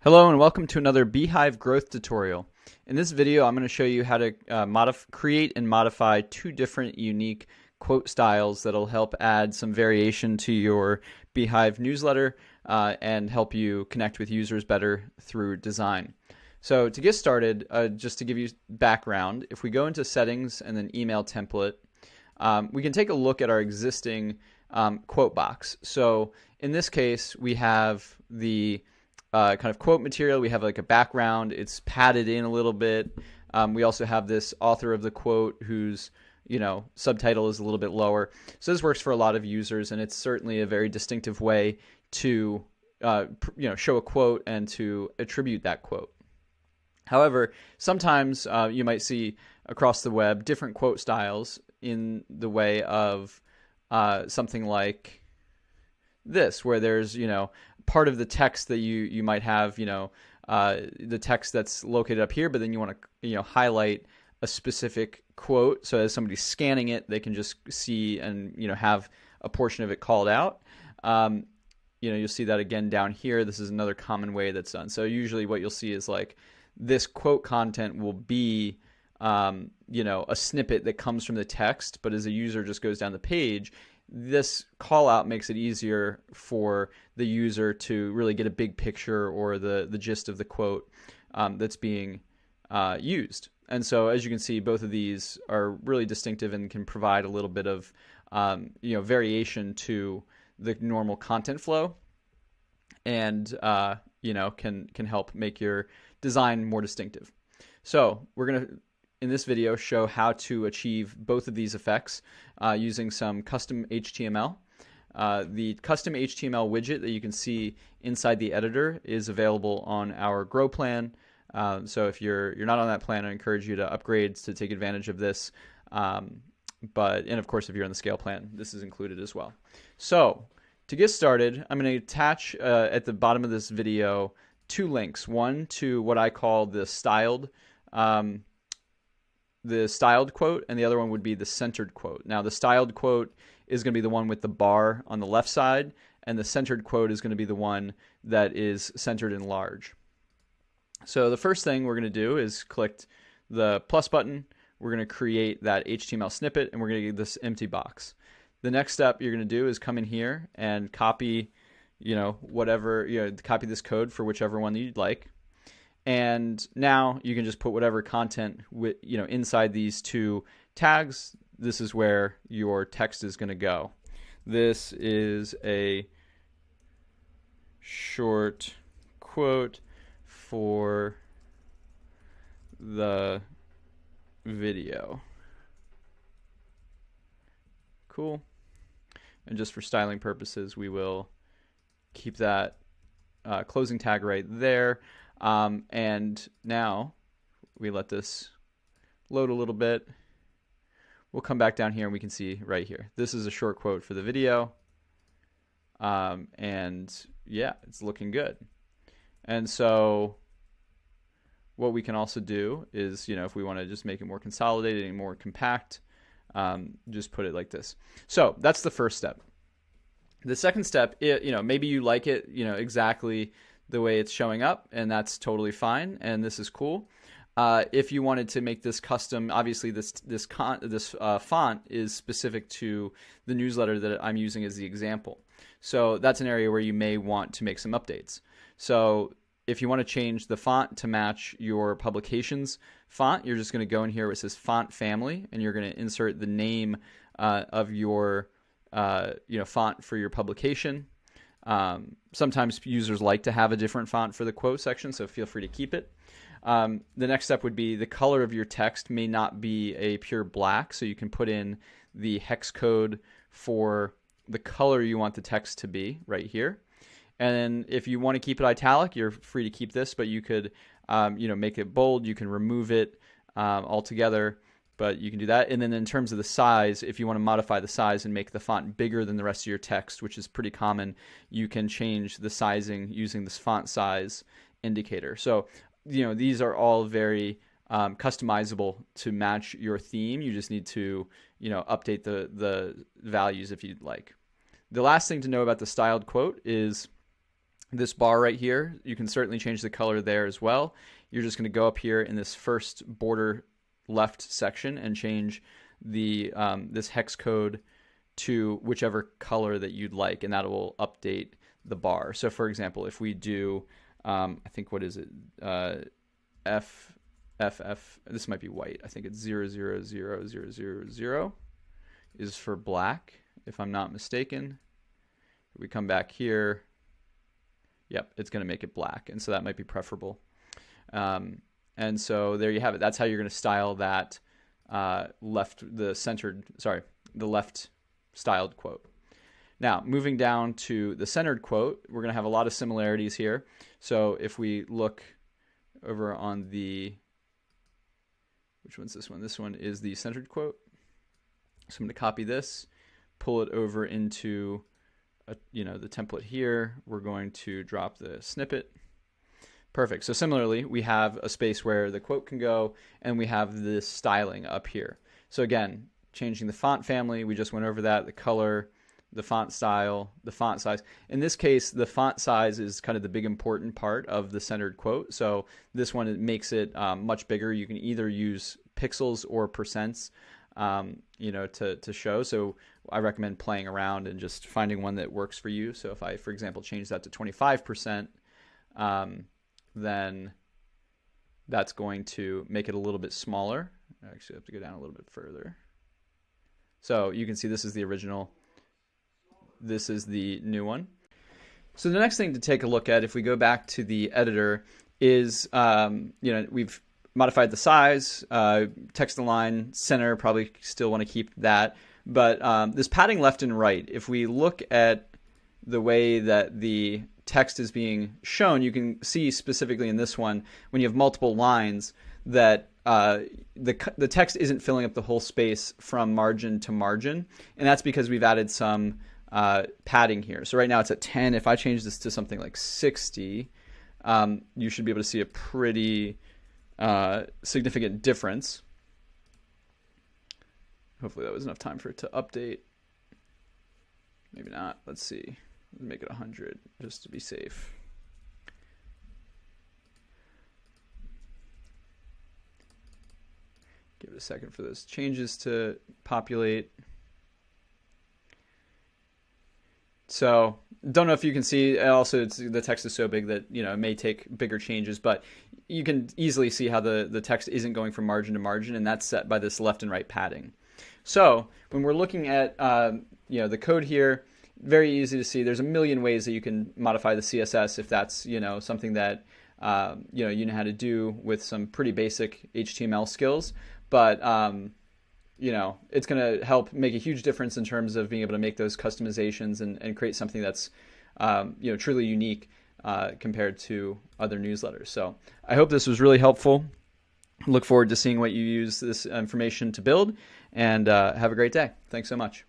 Hello and welcome to another Beehiiv growth tutorial. In this video, I'm going to show you how to create and modify two different unique quote styles that'll help add some variation to your Beehiiv newsletter and help you connect with users better through design. So to get started, just to give you background, if we go into settings and then email template, we can take a look at our existing quote box. So in this case, we have the kind of quote material. We have like a background. It's padded in a little bit. We also have this author of the quote whose subtitle is a little bit lower. So this works for a lot of users, and it's certainly a very distinctive way to show a quote and to attribute that quote. However, sometimes you might see across the web different quote styles in the way of something like this, where there's part of the text that you might have, the text that's located up here, but then you want to highlight a specific quote, so as somebody's scanning it, they can just see and have a portion of it called out. You'll see that again down here. This is another common way that's done. So usually what you'll see is like this quote content will be a snippet that comes from the text, but as a user just goes down the page, this call out makes it easier for the user to really get a big picture or the gist of the quote that's being used. And so as you can see, both of these are really distinctive and can provide a little bit of variation to the normal content flow, and can help make your design more distinctive. So we're going to, in this video, show how to achieve both of these effects using some custom HTML. The custom HTML widget that you can see inside the editor is available on our Grow plan. So if you're not on that plan, I encourage you to upgrade to take advantage of this. And of course, if you're on the Scale plan, this is included as well. So to get started, I'm going to attach at the bottom of this video two links. One to what I call the styled quote, and the other one would be the centered quote. Now, the styled quote is going to be the one with the bar on the left side, and the centered quote is going to be the one that is centered in large. So the first thing we're going to do is click the plus button. We're going to create that HTML snippet, and we're going to get this empty box. The next step you're going to do is come in here and copy, copy this code for whichever one that you'd like. And now you can just put whatever content inside these two tags. This is where your text is going to go. This is a short quote for the video. Cool. And just for styling purposes, we will keep that closing tag right there. And now we let this load a little bit. We'll come back down here and we can see right here. This is a short quote for the video. And yeah, it's looking good. And so what we can also do is, if we want to just make it more consolidated and more compact, just put it like this. So that's the first step. The second step, maybe you like it, exactly the way it's showing up, and that's totally fine, and this is cool. If you wanted to make this custom, obviously this font is specific to the newsletter that I'm using as the example. So that's an area where you may want to make some updates. So if you want to change the font to match your publication's font, you're just going to go in here where it says font family, and you're going to insert the name of your font for your publication. Sometimes users like to have a different font for the quote section, so feel free to keep it. The next step would be the color of your text may not be a pure black, so you can put in the hex code for the color you want the text to be right here. And then if you want to keep it italic, you're free to keep this, but you could make it bold. You can remove it altogether, but you can do that. And then in terms of the size, if you want to modify the size and make the font bigger than the rest of your text, which is pretty common, you can change the sizing using this font size indicator. So these are all very customizable to match your theme. You just need to update the values if you'd like. The last thing to know about the styled quote is this bar right here, you can certainly change the color there as well. You're just going to go up here in this first border left section and change the this hex code to whichever color that you'd like, and that will update the bar. So for example, if we do, I think, what is it? FF, this might be white. I think it's 000000 is for black, if I'm not mistaken. If we come back here, yep, it's going to make it black, and so that might be preferable. And so there you have it. That's how you're going to style that the left styled quote. Now, moving down to the centered quote, we're going to have a lot of similarities here. So if we look over on the, which one's this one? This one is the centered quote. So I'm going to copy this, pull it over into the template here. We're going to drop the snippet. Perfect. So similarly, we have a space where the quote can go, and we have this styling up here. So again, changing the font family, we just went over that, the color, the font style, the font size. In this case, the font size is kind of the big important part of the centered quote. So this one, it makes it much bigger. You can either use pixels or percents, to show. So I recommend playing around and just finding one that works for you. So if I, for example, change that to 25%, then that's going to make it a little bit smaller. I actually have to go down a little bit further. So you can see this is the original. This is the new one. So the next thing to take a look at, if we go back to the editor, is we've modified the size, text align, center, probably still want to keep that. But this padding left and right, if we look at the way that the text is being shown, you can see specifically in this one, when you have multiple lines, that the text isn't filling up the whole space from margin to margin. And that's because we've added some padding here. So right now it's at 10. If I change this to something like 60, you should be able to see a pretty significant difference. Hopefully that was enough time for it to update. Maybe not. Let's see. Let's make it 100 just to be safe. Give it a second for those changes to populate. So don't know if you can see. Also, the text is so big that it may take bigger changes, but you can easily see how the text isn't going from margin to margin, and that's set by this left and right padding. So when we're looking at the code here, very easy to see. There's a million ways that you can modify the CSS if that's something that you know how to do with some pretty basic HTML skills. But it's going to help make a huge difference in terms of being able to make those customizations and create something that's truly unique compared to other newsletters. So I hope this was really helpful. Look forward to seeing what you use this information to build, and have a great day. Thanks so much.